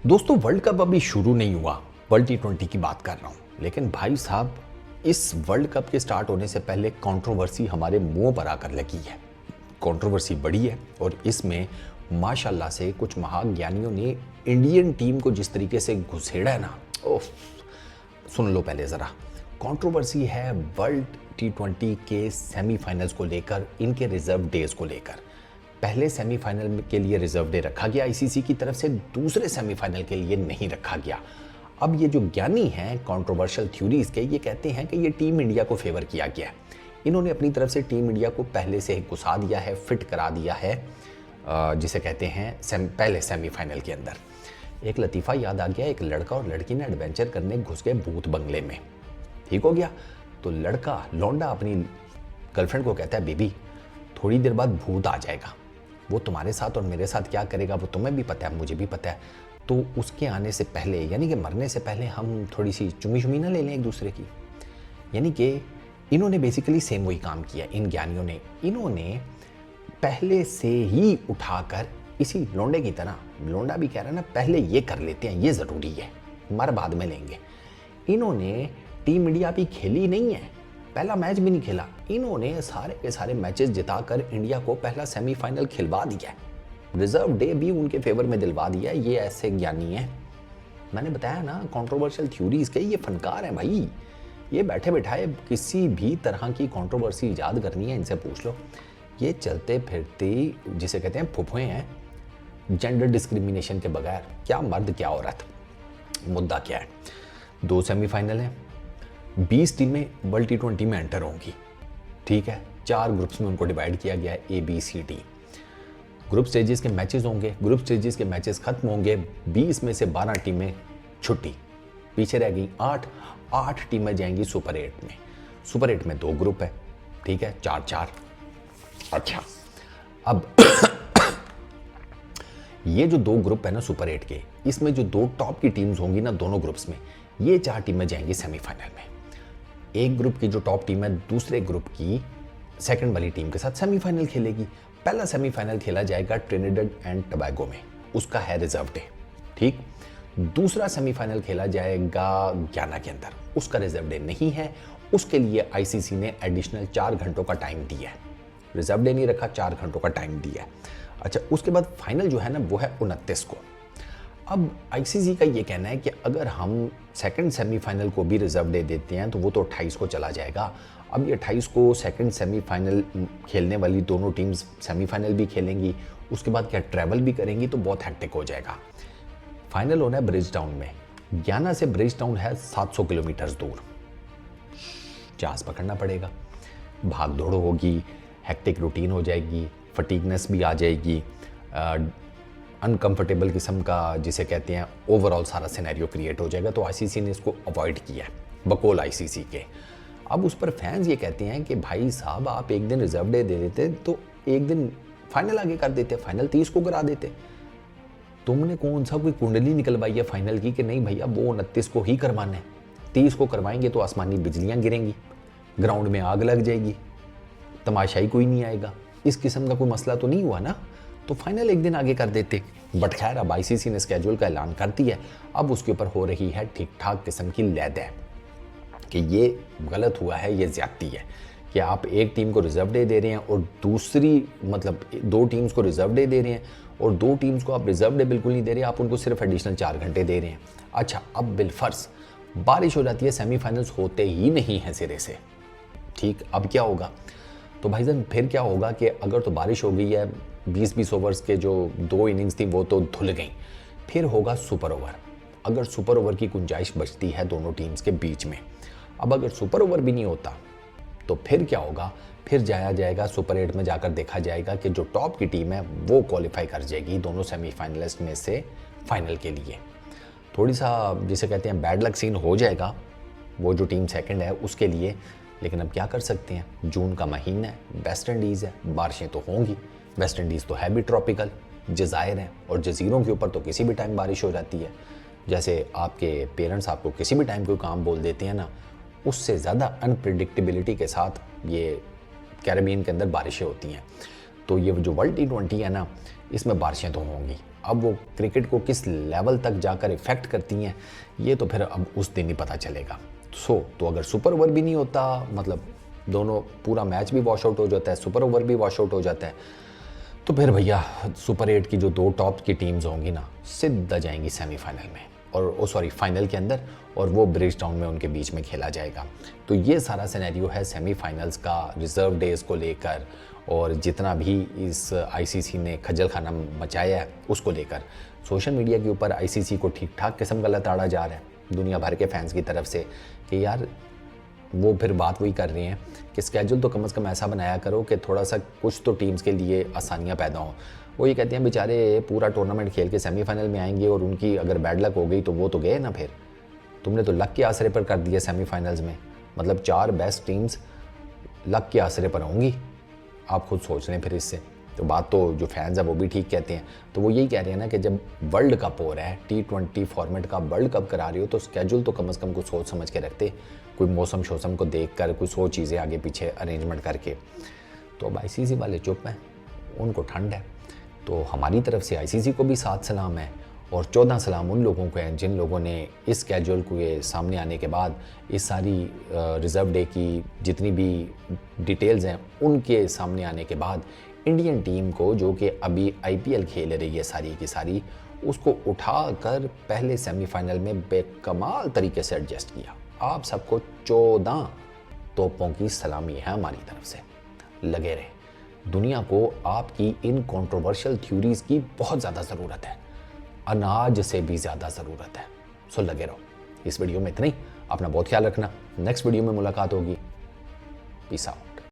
दोस्तों, world cup अभी शुरू नहीं हुआ, वर्ल्ड T20 की बात कर रहा हूँ। लेकिन भाई साहब, इस वर्ल्ड कप के स्टार्ट होने से पहले कंट्रोवर्सी हमारे मुंह पर आकर लगी है। कंट्रोवर्सी बड़ी है और इसमें माशाल्लाह से कुछ महाज्ञानियों ने इंडियन टीम को जिस तरीके से घुसेड़ा है ना, ओह, सुन लो पहले ज़रा। कंट्रोवर्सी है वर्ल्ड T20 के सेमीफाइनल्स को लेकर, इनके रिजर्व डेज को लेकर। पहले सेमीफाइनल के लिए रिजर्व डे रखा गया आईसीसी की तरफ से, दूसरे सेमीफाइनल के लिए नहीं रखा गया। अब ये जो ज्ञानी हैं कंट्रोवर्शियल थ्योरीज के, ये कहते हैं कि ये टीम इंडिया को फेवर किया गया है। इन्होंने अपनी तरफ से टीम इंडिया को पहले से घुसा दिया है, फिट करा दिया है, जिसे कहते हैं पहले सेमीफाइनल के अंदर। एक लतीफ़ा याद आ गया, एक लड़का और लड़की ने एडवेंचर करने घुस गए भूत बंगले में। ठीक हो गया, तो लड़का लौंडा अपनी गर्लफ्रेंड को कहता है, बेबी थोड़ी देर बाद भूत आ जाएगा, वो तुम्हारे साथ और मेरे साथ क्या करेगा वो तुम्हें भी पता है, मुझे भी पता है, तो उसके आने से पहले, यानी कि मरने से पहले हम थोड़ी सी चुमी चुमी ना ले लें एक दूसरे की। यानी कि इन्होंने बेसिकली सेम वही काम किया। इन ज्ञानियों ने, इन्होंने पहले से ही उठाकर इसी लौंडे की तरह, लौंडा भी कह रहा है ना, पहले ये कर लेते हैं, ये ज़रूरी है, मर बाद में लेंगे। इन्होंने टीम इंडिया भी खेली नहीं है, पहला मैच भी नहीं खेला। इन्होंने सारे के सारे मैचेस जिताकर इंडिया को पहला सेमीफाइनल खिलवा दिया है, रिजर्व डे भी उनके फेवर में दिलवा दिया है। ये ऐसे ज्ञानी हैं, मैंने बताया ना, कंट्रोवर्शियल थ्योरीज के ये फनकार हैं भाई। ये बैठे बैठाए किसी भी तरह की कंट्रोवर्सी ईजाद करनी है, इनसे पूछ लो। ये चलते फिरते जिसे कहते हैं फुफुए हैं, जेंडर डिस्क्रिमिनेशन के बगैर, क्या मर्द क्या औरत। मुद्दा क्या है, 2 सेमीफाइनल हैं, 20 टीमें वर्ल्ड T20 में एंटर होंगी। ठीक है, 4 ग्रुप्स में उनको डिवाइड किया गया है, A B C D। Group stages के मैचेस होंगे, ग्रुप स्टेजेस के मैचेस खत्म होंगे, 20 में से 12 टीमें छुट्टी, पीछे रह गई 8 टीमें जाएंगी सुपर 8 में। सुपर 8 में 2 ग्रुप है, ठीक है, 4-4। अच्छा, अब ये जो 2 ग्रुप है ना सुपर 8 के, इसमें जो 2 टॉप की टीम्स होंगी ना दोनों ग्रुप्स में, ये 4 टीमें जाएंगी सेमीफाइनल में। एक ग्रुप की जो टॉप टीम है दूसरे ग्रुप की सेकंड वाली टीम के साथ सेमीफाइनल खेलेगी। पहला सेमीफाइनल खेला जाएगा ट्रिनिडेड एंड टोबैगो में, उसका है रिजर्व डे। ठीक, दूसरा सेमीफाइनल खेला जाएगा गयाना के अंदर, उसका रिजर्व डे नहीं है। उसके लिए आईसीसी ने एडिशनल 4 घंटों का टाइम दिया है, रिजर्व डे नहीं रखा, 4 घंटों का टाइम दिया है। अच्छा, उसके बाद फाइनल जो है ना वो है 29 को। अब आईसीसी का ये कहना है कि अगर हम सेकंड सेमीफाइनल को भी रिजर्व डे देते हैं तो वो तो 28 को चला जाएगा। अब ये 28 को सेकंड सेमीफाइनल खेलने वाली दोनों टीम्स सेमीफाइनल भी खेलेंगी, उसके बाद क्या ट्रैवल भी करेंगी, तो बहुत हैक्टिक हो जाएगा। फाइनल होना है ब्रिज टाउन में, गयाना से ब्रिज टाउन है 700 किलोमीटर दूर। जहाज पकड़ना पड़ेगा, भाग दौड़ होगी, हैक्टिक रूटीन हो जाएगी, फटीगनेस भी आ जाएगी, अनकंफर्टेबल किस्म का जिसे कहते हैं ओवरऑल सारा सिनेरियो क्रिएट हो जाएगा। तो आईसीसी ने इसको अवॉइड किया है, बकौल आईसीसी के। अब उस पर फैंस ये कहते हैं कि भाई साहब आप एक दिन रिजर्व डे दे देते तो एक दिन फाइनल आगे कर देते, फाइनल 30 को करा देते। तुमने कौन सा कोई कुंडली निकलवाई है फाइनल की कि नहीं भैया वो 29 को ही करवाना है, 30 को करवाएंगे तो आसमानी बिजलियाँ गिरेंगी, ग्राउंड में आग लग जाएगी, तमाशाई कोई नहीं आएगा। इस किस्म का कोई मसला तो नहीं हुआ ना, तो फाइनल एक दिन आगे कर देते। बट खैर, अब आईसीसी ने स्केड्यूल का ऐलान कर दिया है, अब उसके ऊपर हो रही है ठीक ठाक किस्म की लैद कि ये गलत हुआ है, ये ज्यादती है कि आप एक टीम को रिजर्व डे दे रहे हैं और दूसरी, मतलब 2 टीम्स को रिजर्व डे दे रहे हैं और 2 टीम्स को आप रिजर्व डे बिल्कुल नहीं दे रहे, आप उनको सिर्फ एडिशनल 4 घंटे दे रहे हैं। अच्छा, अब बिलफर्ज बारिश हो जाती है, सेमीफाइनल्स होते ही नहीं हैं सिरे से। ठीक, अब क्या होगा, तो भाईजान फिर क्या होगा कि अगर तो बारिश हो गई है, 20-20 ओवर्स के जो 2 इनिंग्स थी वो तो धुल गई, फिर होगा सुपर ओवर। अगर सुपर ओवर की गुंजाइश बचती है दोनों टीम्स के बीच में, अब अगर सुपर ओवर भी नहीं होता तो फिर क्या होगा, फिर जाया जाएगा सुपर 8 में, जाकर देखा जाएगा कि जो टॉप की टीम है वो क्वालिफाई कर जाएगी दोनों सेमीफाइनलिस्ट में से फाइनल के लिए। थोड़ी सा जिसे कहते हैं बैड लक सीन हो जाएगा वो जो टीम सेकंड है उसके लिए, लेकिन अब क्या कर सकते हैं, जून का महीना है, वेस्ट इंडीज़ है, बारिशें तो होंगी। वेस्ट इंडीज़ तो है भी ट्रॉपिकल, जज़ायर हैं और जजीरों के ऊपर तो किसी भी टाइम बारिश हो जाती है। जैसे आपके पेरेंट्स आपको किसी भी टाइम कोई काम बोल देते हैं ना, उससे ज़्यादा अनप्रिडिक्टेबिलिटी के साथ ये कैरेबियन के अंदर बारिशें होती हैं। तो ये जो वर्ल्ड T20 है ना, इसमें बारिशें तो होंगी। अब वो क्रिकेट को किस लेवल तक जाकर इफेक्ट करती हैं ये तो फिर अब उस दिन ही पता चलेगा। तो अगर सुपर ओवर भी नहीं होता, मतलब दोनों पूरा मैच भी वॉश आउट हो जाता है, सुपर ओवर भी वॉश आउट हो जाता है, तो फिर भैया सुपर 8 की जो 2 टॉप की टीम्स होंगी ना सीधा जाएंगी सेमीफाइनल में, और फाइनल के अंदर, और वो ब्रिज टाउन में उनके बीच में खेला जाएगा। तो ये सारा सिनेरियो है सेमीफाइनल्स का रिजर्व डेज को लेकर, और जितना भी इस आईसीसी ने खज्जल खाना मचाया है उसको लेकर। सोशल मीडिया के ऊपर आईसीसी को ठीक ठाक किस्म का लताड़ा जा रहा है दुनिया भर के फैंस की तरफ से कि यार वो फिर बात वही कर रहे हैं कि स्केड्यूल तो कम से कम ऐसा बनाया करो कि थोड़ा सा कुछ तो टीम्स के लिए आसानियाँ पैदा हों। वो ये कहते हैं बेचारे पूरा टूर्नामेंट खेल के सेमीफाइनल में आएंगे और उनकी अगर बैड लक हो गई तो वो तो गए ना, फिर तुमने तो लक के आसरे पर कर दिया सेमीफाइनल्स में, मतलब 4 बेस्ट टीम्स लक के आसरे पर होंगी। आप खुद सोच लें फिर इससे। तो बात तो जो फैंस हैं वो भी ठीक कहते हैं। तो वो यही कह रहे हैं ना कि जब वर्ल्ड कप हो रहा है, T20 फॉर्मेट का वर्ल्ड कप करा रही हो, तो स्केड्यूल तो कम से कम कुछ सोच समझ के रखते, कोई मौसम शोसम को देख कर कोई 100 चीज़ें आगे पीछे अरेंजमेंट करके। तो अब आईसीसी वाले चुप हैं, उनको ठंड है। तो हमारी तरफ से आईसीसी को भी 7 सलाम है, और 14 सलाम उन लोगों को हैं जिन लोगों ने इस स्केड्यूल को ये सामने आने के बाद इस सारी रिज़र्व डे की जितनी भी डिटेल्स हैं उनके सामने आने के बाद इंडियन टीम को, जो कि अभी आईपीएल खेल रही है सारी की सारी, उसको उठाकर पहले सेमीफाइनल में बेकमाल तरीके से एडजस्ट किया। आप सबको 14 तोपों की सलामी है हमारी तरफ से। लगे रहे। दुनिया को आपकी इन कंट्रोवर्शियल थ्योरीज की बहुत ज़्यादा ज़रूरत है, अनाज से भी ज़्यादा ज़रूरत है। सो लगे रहो। इस वीडियो में इतना ही। अपना बहुत ख्याल रखना। नेक्स्ट वीडियो में मुलाकात होगी। Peace out.